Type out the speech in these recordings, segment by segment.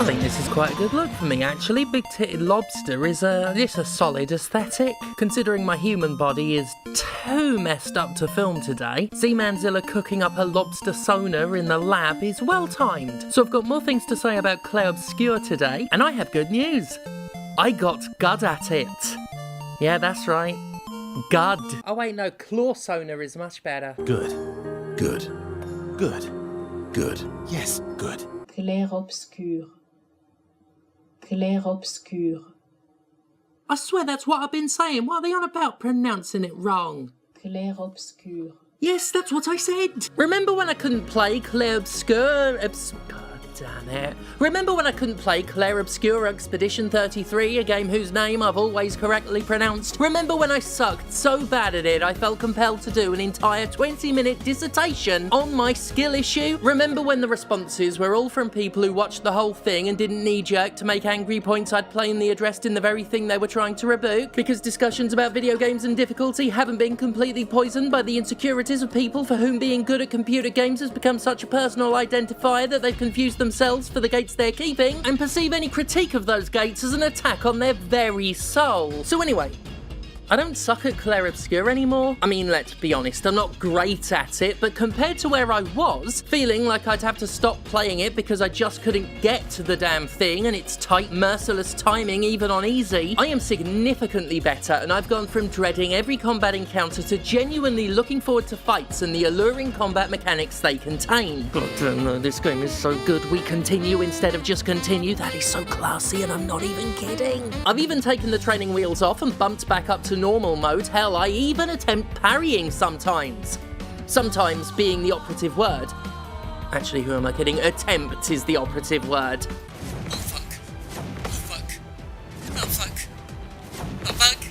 I think this is quite a good look for me, actually. Big-titted lobster is just a solid aesthetic. Considering my human body is too messed up to film today, Seamanzilla cooking up a lobster sauna in the lab is well-timed. So I've got more things to say about Clair Obscur today, and I have good news. I got good at it. Yeah, that's right. Gud. Oh wait, no, claw sauna is much better. Good. Good. Good. Good. Yes, good. Clair Obscur. Clair Obscur. I swear that's what I've been saying. What are they on about pronouncing it wrong? Clair Obscur. Yes, that's what I said. Remember when I couldn't play Clair Obscur? God damn it. Remember when I couldn't play Clair Obscur Expedition 33, a game whose name I've always correctly pronounced? Remember when I sucked so bad at it I felt compelled to do an entire 20-minute dissertation on my skill issue? Remember when the responses were all from people who watched the whole thing and didn't knee-jerk to make angry points I'd plainly addressed in the very thing they were trying to rebuke? Because discussions about video games and difficulty haven't been completely poisoned by the insecurities of people for whom being good at computer games has become such a personal identifier that they've confused themselves for the gates they're keeping, and perceive any critique of those gates as an attack on their very soul. So anyway, I don't suck at Clair Obscur anymore. I mean, let's be honest, I'm not great at it, but compared to where I was, feeling like I'd have to stop playing it because I just couldn't get to the damn thing and its tight, merciless timing even on easy, I am significantly better, and I've gone from dreading every combat encounter to genuinely looking forward to fights and the alluring combat mechanics they contain. God damn, no, this game is so good, we continue instead of just continue. That is so classy, and I'm not even kidding. I've even taken the training wheels off and bumped back up to normal mode. Hell, I even attempt parrying sometimes. Sometimes being the operative word. Actually, who am I kidding? Attempt is the operative word. Oh fuck. Oh fuck. Oh fuck. Oh fuck.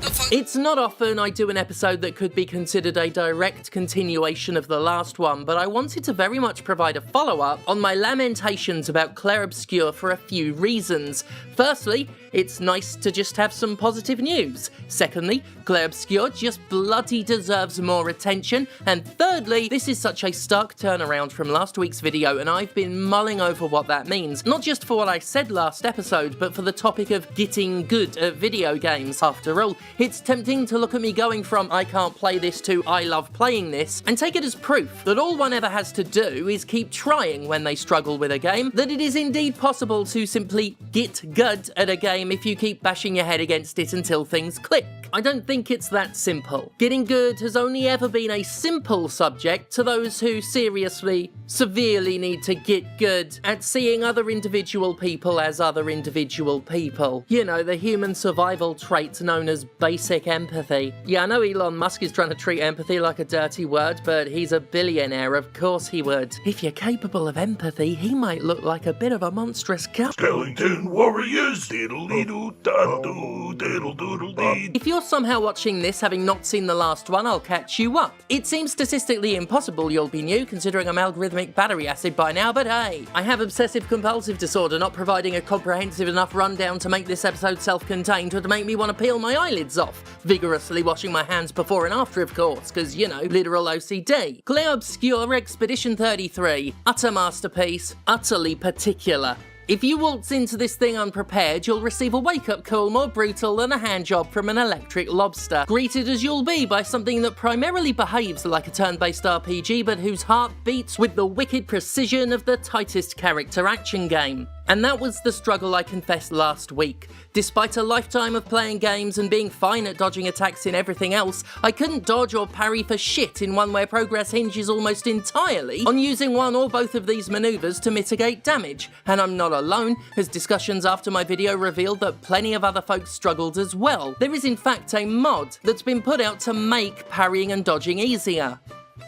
Oh fuck. It's not often I do an episode that could be considered a direct continuation of the last one, but I wanted to very much provide a follow-up on my lamentations about Clair Obscur for a few reasons. Firstly, it's nice to just have some positive news. Secondly, Clair Obscur just bloody deserves more attention. And thirdly, this is such a stark turnaround from last week's video, and I've been mulling over what that means. Not just for what I said last episode, but for the topic of getting good at video games. After all, it's tempting to look at me going from I can't play this to I love playing this, and take it as proof that all one ever has to do is keep trying when they struggle with a game, that it is indeed possible to simply get good at a game if you keep bashing your head against it until things click. I don't think it's that simple. Getting good has only ever been a simple subject to those who seriously, severely need to get good at seeing other individual people as other individual people. You know, the human survival trait known as basic empathy. Yeah, I know Elon Musk is trying to treat empathy like a dirty word, but he's a billionaire, of course he would. If you're capable of empathy, he might look like a bit of a monstrous cat. Skeleton warriors, diddle-dee-doo-da-doo, diddle-doodle-dee. If you're somehow watching this having not seen the last one, I'll catch you up. It seems statistically impossible you'll be new, considering I'm algorithmic battery acid by now, but hey. I have obsessive-compulsive disorder. Not providing a comprehensive enough rundown to make this episode self-contained would make me want to peel my eyelids off. Vigorously washing my hands before and after, of course, because, you know, literal OCD. Clair Obscur Expedition 33. Utter masterpiece. Utterly particular. If you waltz into this thing unprepared, you'll receive a wake-up call more brutal than a handjob from an electric lobster. Greeted as you'll be by something that primarily behaves like a turn-based RPG, but whose heart beats with the wicked precision of the tightest character action game. And that was the struggle I confessed last week. Despite a lifetime of playing games and being fine at dodging attacks in everything else, I couldn't dodge or parry for shit in one where progress hinges almost entirely on using one or both of these maneuvers to mitigate damage. And I'm not alone, as discussions after my video revealed that plenty of other folks struggled as well. There is in fact a mod that's been put out to make parrying and dodging easier.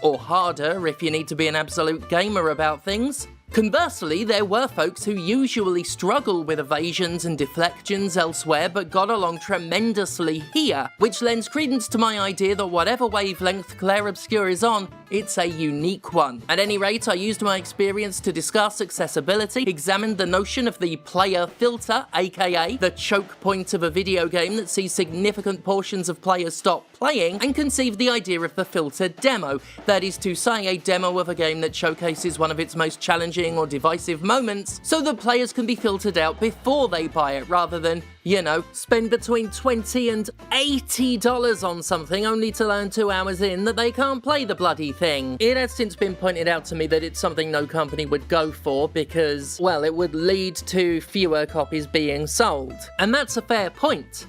Or harder if you need to be an absolute gamer about things. Conversely, there were folks who usually struggle with evasions and deflections elsewhere but got along tremendously here, which lends credence to my idea that whatever wavelength Clair Obscur is on, it's a unique one. At any rate, I used my experience to discuss accessibility, examined the notion of the player filter, aka the choke point of a video game that sees significant portions of players stop playing, and conceived the idea of the filter demo, that is to say, a demo of a game that showcases one of its most challenging or divisive moments, so that players can be filtered out before they buy it, rather than, you know, spend between $20 and $80 on something only to learn 2 hours in that they can't play the bloody thing. It has since been pointed out to me that it's something no company would go for because, well, it would lead to fewer copies being sold. And that's a fair point.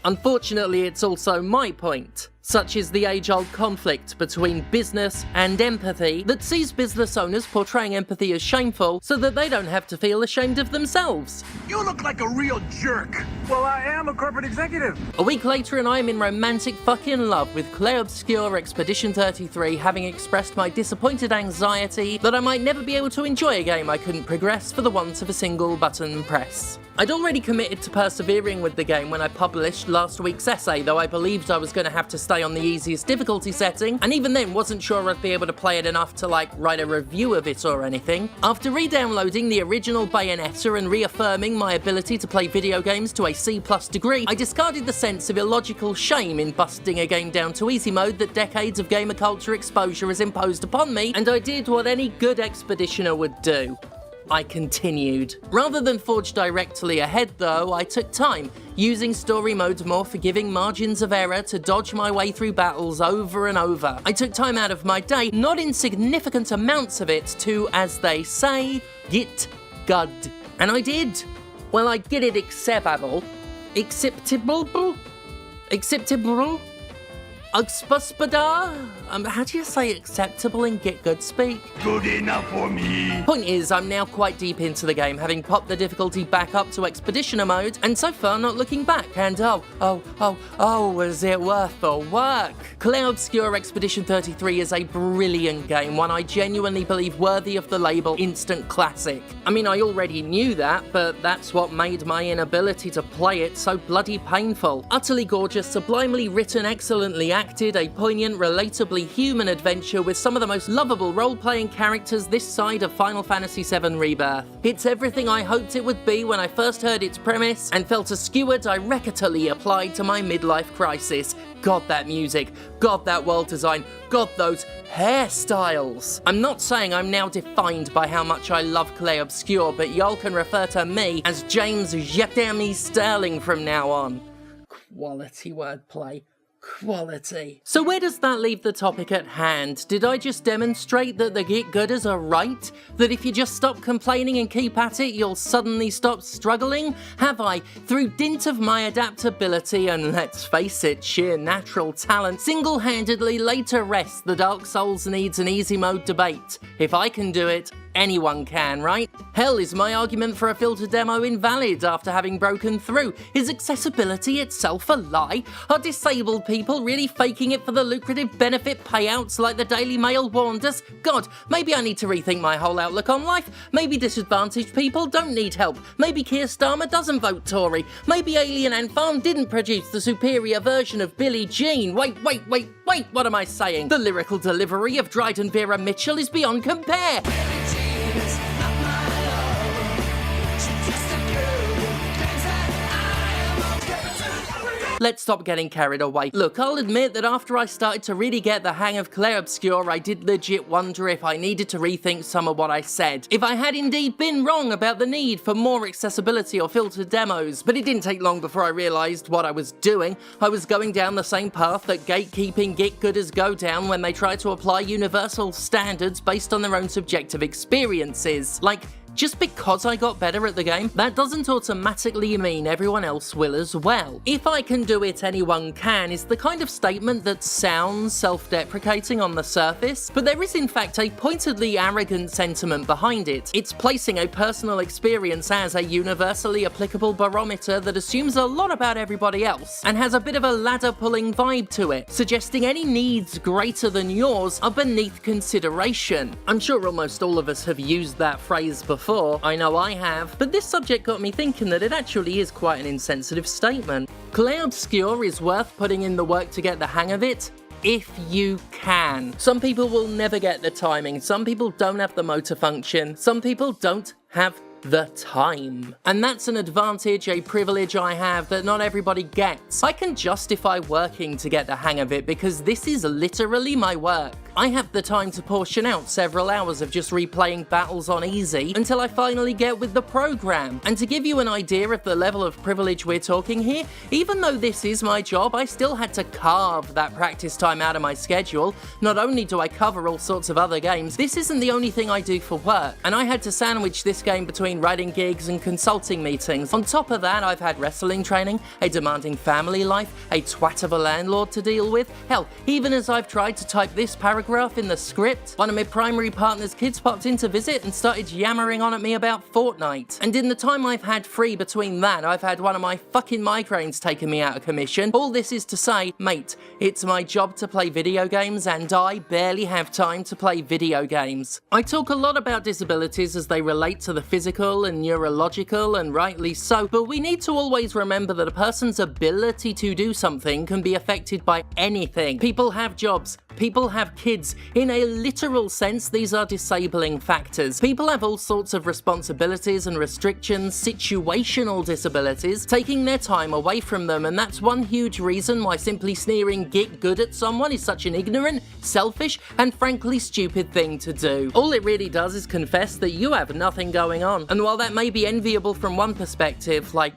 Unfortunately, it's also my point. Such is the age-old conflict between business and empathy that sees business owners portraying empathy as shameful so that they don't have to feel ashamed of themselves. You look like a real jerk. Well, I am a corporate executive. A week later and I am in romantic fucking love with Clair Obscur Expedition 33, having expressed my disappointed anxiety that I might never be able to enjoy a game I couldn't progress for the want of a single button press. I'd already committed to persevering with the game when I published last week's essay, though I believed I was going to have to stay on the easiest difficulty setting, and even then wasn't sure I'd be able to play it enough to write a review of it or anything. After re-downloading the original Bayonetta and reaffirming my ability to play video games to a C+ degree, I discarded the sense of illogical shame in busting a game down to easy mode that decades of gamer culture exposure has imposed upon me, and I did what any good expeditioner would do. I continued. Rather than forge directly ahead though, I took time, using story mode's more forgiving margins of error to dodge my way through battles over and over. I took time out of my day, not insignificant amounts of it, to, as they say, Git Gud. And I did. Well, I get it acceptable. Acceptable? How do you say acceptable in Git Good speak? Good enough for me. Point is, I'm now quite deep into the game, having popped the difficulty back up to Expeditioner mode, and so far not looking back, and was it worth the work? Clair Obscur Expedition 33 is a brilliant game, one I genuinely believe worthy of the label instant classic. I mean, I already knew that, but that's what made my inability to play it so bloody painful. Utterly gorgeous, sublimely written, excellently acted, a poignant, relatably human adventure with some of the most lovable role-playing characters this side of Final Fantasy VII Rebirth. It's everything I hoped it would be when I first heard its premise, and felt a skewer directly applied to my midlife crisis. God, that music. God, that world design. God, those hairstyles. I'm not saying I'm now defined by how much I love Clair Obscur, but y'all can refer to me as James Jeremy Sterling from now on. Quality wordplay. Quality. So where does that leave the topic at hand? Did I just demonstrate that the Git Gooders are right? That if you just stop complaining and keep at it, you'll suddenly stop struggling? Have I, through dint of my adaptability and, let's face it, sheer natural talent, single-handedly laid to rest the Dark Souls needs an easy mode debate? If I can do it, anyone can, right? Hell, is my argument for a filter demo invalid after having broken through? Is accessibility itself a lie? Are disabled people really faking it for the lucrative benefit payouts like the Daily Mail warned us? God, maybe I need to rethink my whole outlook on life. Maybe disadvantaged people don't need help. Maybe Keir Starmer doesn't vote Tory. Maybe Alien Ant Farm didn't produce the superior version of Billie Jean. Wait, what am I saying? The lyrical delivery of Dryden Vera Mitchell is beyond compare. Let's stop getting carried away. Look, I'll admit that after I started to really get the hang of Clair Obscur, I did legit wonder if I needed to rethink some of what I said. If I had indeed been wrong about the need for more accessibility or filtered demos. But it didn't take long before I realised what I was doing. I was going down the same path that gatekeeping Git Gooders go down when they try to apply universal standards based on their own subjective experiences. Like, just because I got better at the game, that doesn't automatically mean everyone else will as well. If I can do it, anyone can is the kind of statement that sounds self-deprecating on the surface, but there is in fact a pointedly arrogant sentiment behind it. It's placing a personal experience as a universally applicable barometer that assumes a lot about everybody else, and has a bit of a ladder-pulling vibe to it, suggesting any needs greater than yours are beneath consideration. I'm sure almost all of us have used that phrase before. I know I have, but this subject got me thinking that it actually is quite an insensitive statement. Clair Obscur is worth putting in the work to get the hang of it? if you can. Some people will never get the timing, some people don't have the motor function, some people don't have the time. And that's an advantage, a privilege I have that not everybody gets. I can justify working to get the hang of it because this is literally my work. I have the time to portion out several hours of just replaying battles on easy until I finally get with the program. And to give you an idea of the level of privilege we're talking here, even though this is my job, I still had to carve that practice time out of my schedule. Not only do I cover all sorts of other games, this isn't the only thing I do for work, and I had to sandwich this game between writing gigs and consulting meetings. On top of that, I've had wrestling training, a demanding family life, a twat of a landlord to deal with. Hell, even as I've tried to type this paragraph in the script, one of my primary partner's kids popped in to visit and started yammering on at me about Fortnite. And in the time I've had free between that, I've had one of my fucking migraines taking me out of commission. All this is to say, mate, it's my job to play video games and I barely have time to play video games. I talk a lot about disabilities as they relate to the physical and neurological, and rightly so, but we need to always remember that a person's ability to do something can be affected by anything. People have jobs, people have kids. In a literal sense, these are disabling factors. People have all sorts of responsibilities and restrictions, situational disabilities, taking their time away from them, and that's one huge reason why simply sneering "get good" at someone is such an ignorant, selfish, and frankly stupid thing to do. All it really does is confess that you have nothing going on, and while that may be enviable from one perspective, like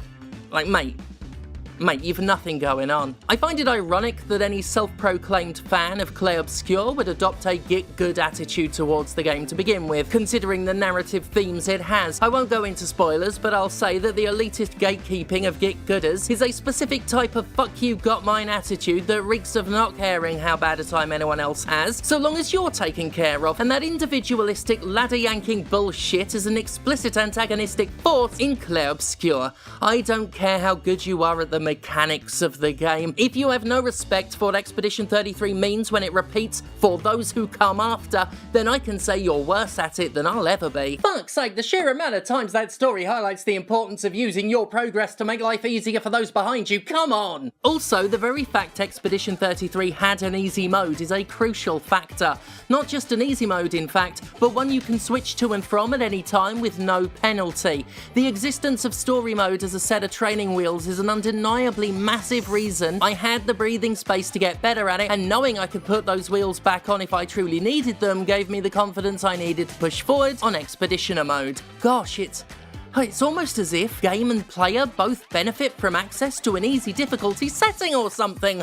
mate, you've nothing going on. I find it ironic that any self-proclaimed fan of Clair Obscur would adopt a get good attitude towards the game to begin with, considering the narrative themes it has. I won't go into spoilers, but I'll say that the elitist gatekeeping of get gooders is a specific type of fuck you got mine attitude that reeks of not caring how bad a time anyone else has, so long as you're taken care of, and that individualistic ladder-yanking bullshit is an explicit antagonistic force in Clair Obscur. I don't care how good you are at the mechanics of the game. If you have no respect for what Expedition 33 means when it repeats "for those who come after," then I can say you're worse at it than I'll ever be. Fuck's sake, the sheer amount of times that story highlights the importance of using your progress to make life easier for those behind you, come on! Also, the very fact Expedition 33 had an easy mode is a crucial factor. Not just an easy mode, in fact, but one you can switch to and from at any time with no penalty. The existence of story mode as a set of training wheels is an undeniable massive reason I had the breathing space to get better at it, and knowing I could put those wheels back on if I truly needed them gave me the confidence I needed to push forward on Expeditioner mode. Gosh, it's almost as if game and player both benefit from access to an easy difficulty setting or something.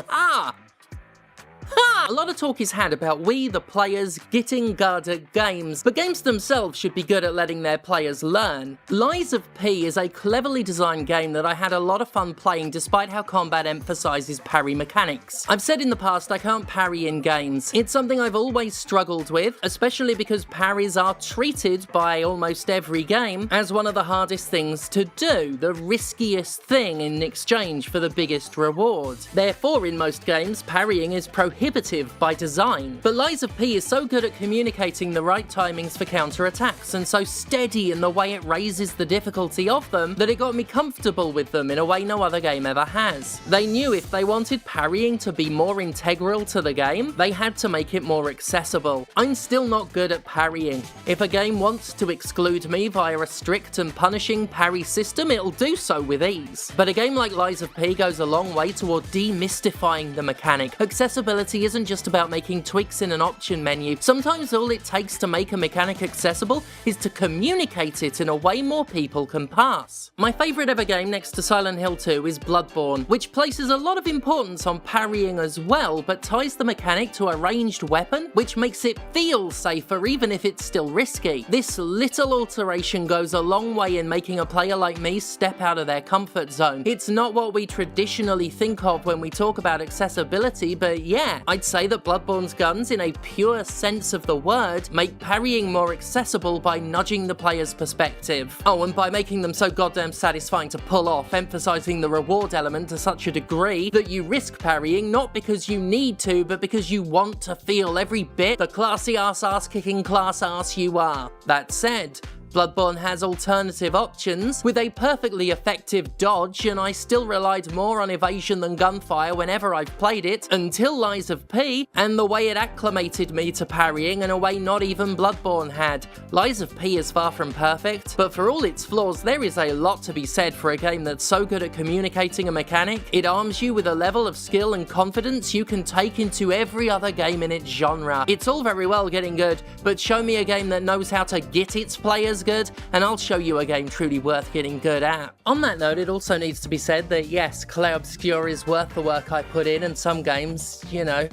A lot of talk is had about we, the players, getting good at games, but games themselves should be good at letting their players learn. Lies of P is a cleverly designed game that I had a lot of fun playing despite how combat emphasises parry mechanics. I've said in the past I can't parry in games. It's something I've always struggled with, especially because parries are treated by almost every game as one of the hardest things to do, the riskiest thing in exchange for the biggest reward. Therefore, in most games, parrying is prohibitive by design. But Lies of P is so good at communicating the right timings for counterattacks, and so steady in the way it raises the difficulty of them, that it got me comfortable with them in a way no other game ever has. They knew if they wanted parrying to be more integral to the game, they had to make it more accessible. I'm still not good at parrying. If a game wants to exclude me via a strict and punishing parry system, it'll do so with ease. But a game like Lies of P goes a long way toward demystifying the mechanic. Accessibility isn't just about making tweaks in an option menu. Sometimes all it takes to make a mechanic accessible is to communicate it in a way more people can pass. My favourite ever game next to Silent Hill 2 is Bloodborne, which places a lot of importance on parrying as well, but ties the mechanic to a ranged weapon, which makes it feel safer even if it's still risky. This little alteration goes a long way in making a player like me step out of their comfort zone. It's not what we traditionally think of when we talk about accessibility, but yeah, I'd say that Bloodborne's guns, in a pure sense of the word, make parrying more accessible by nudging the player's perspective. Oh, and by making them so goddamn satisfying to pull off, emphasising the reward element to such a degree that you risk parrying not because you need to, but because you want to feel every bit the classy ass-kicking class ass you are. That said, Bloodborne has alternative options, with a perfectly effective dodge, and I still relied more on evasion than gunfire whenever I've played it, until Lies of P, and the way it acclimated me to parrying in a way not even Bloodborne had. Lies of P is far from perfect, but for all its flaws, there is a lot to be said for a game that's so good at communicating a mechanic. It arms you with a level of skill and confidence you can take into every other game in its genre. It's all very well getting good, but show me a game that knows how to get its players good, and I'll show you a game truly worth getting good at. On that note, it also needs to be said that yes, Clair Obscur is worth the work I put in, and some games, you know,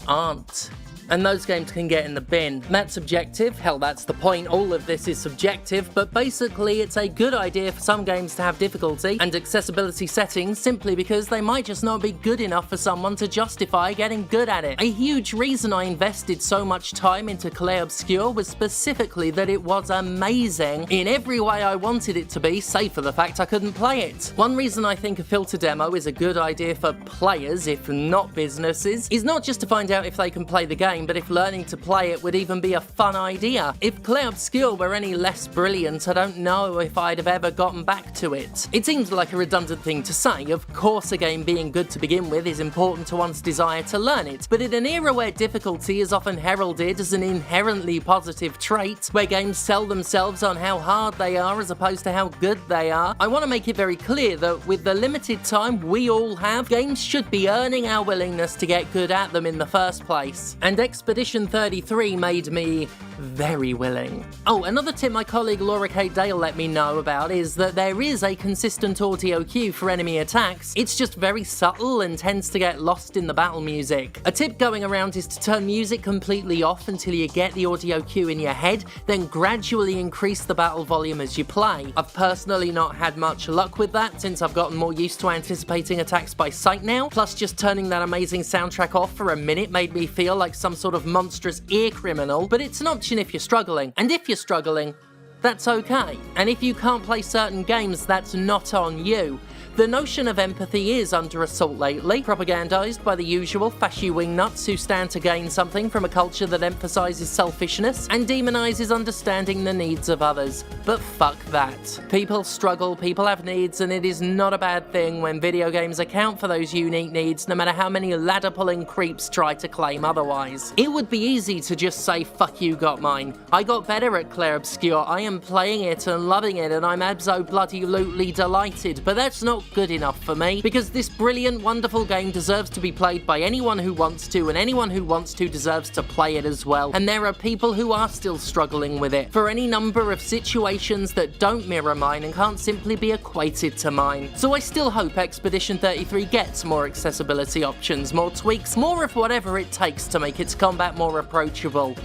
aren't. And those games can get in the bin. That's subjective, hell that's the point, all of this is subjective, but basically it's a good idea for some games to have difficulty and accessibility settings simply because they might just not be good enough for someone to justify getting good at it. A huge reason I invested so much time into Clair Obscur was specifically that it was amazing in every way I wanted it to be, save for the fact I couldn't play it. One reason I think a filter demo is a good idea for players, if not businesses, is not just to find out if they can play the game, but if learning to play it would even be a fun idea. If Clair Obscur were any less brilliant, I don't know if I'd have ever gotten back to it. It seems like a redundant thing to say. Of course a game being good to begin with is important to one's desire to learn it, but in an era where difficulty is often heralded as an inherently positive trait, where games sell themselves on how hard they are as opposed to how good they are, I want to make it very clear that with the limited time we all have, games should be earning our willingness to get good at them in the first place. And Expedition 33 made me very willing. Oh, another tip my colleague Laura K. Dale let me know about is that there is a consistent audio cue for enemy attacks. It's just very subtle and tends to get lost in the battle music. A tip going around is to turn music completely off until you get the audio cue in your head, then gradually increase the battle volume as you play. I've personally not had much luck with that since I've gotten more used to anticipating attacks by sight now, plus just turning that amazing soundtrack off for a minute made me feel like some sort of monstrous ear criminal, but it's an option if you're struggling. And if you're struggling, that's okay. And if you can't play certain games, that's not on you. The notion of empathy is under assault lately, propagandized by the usual fashy wingnuts who stand to gain something from a culture that emphasizes selfishness and demonizes understanding the needs of others. But fuck that. People struggle, people have needs, and it is not a bad thing when video games account for those unique needs, no matter how many ladder-pulling creeps try to claim otherwise. It would be easy to just say, fuck you, got mine. I got better at Clair Obscur, I am playing it and loving it, and I'm abso-bloody-lutely delighted, but that's not good enough for me, because this brilliant, wonderful game deserves to be played by anyone who wants to, and anyone who wants to deserves to play it as well. And there are people who are still struggling with it, for any number of situations that don't mirror mine and can't simply be equated to mine. So I still hope Expedition 33 gets more accessibility options, more tweaks, more of whatever it takes to make its combat more approachable.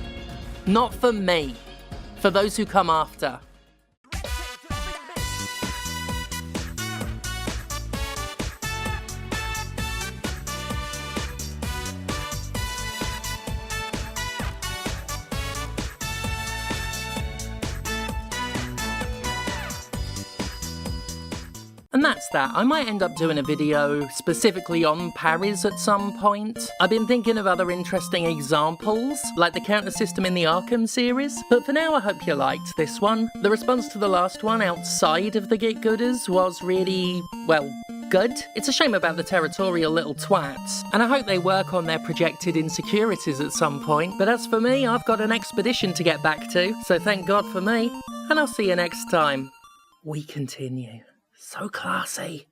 Not for me, for those who come after. And that's that. I might end up doing a video specifically on parries at some point. I've been thinking of other interesting examples, like the counter system in the Arkham series, but for now I hope you liked this one. The response to the last one outside of the Git Gooders was really, well, good. It's a shame about the territorial little twats, and I hope they work on their projected insecurities at some point. But as for me, I've got an expedition to get back to, so thank God for me, and I'll see you next time. We continue. So classy.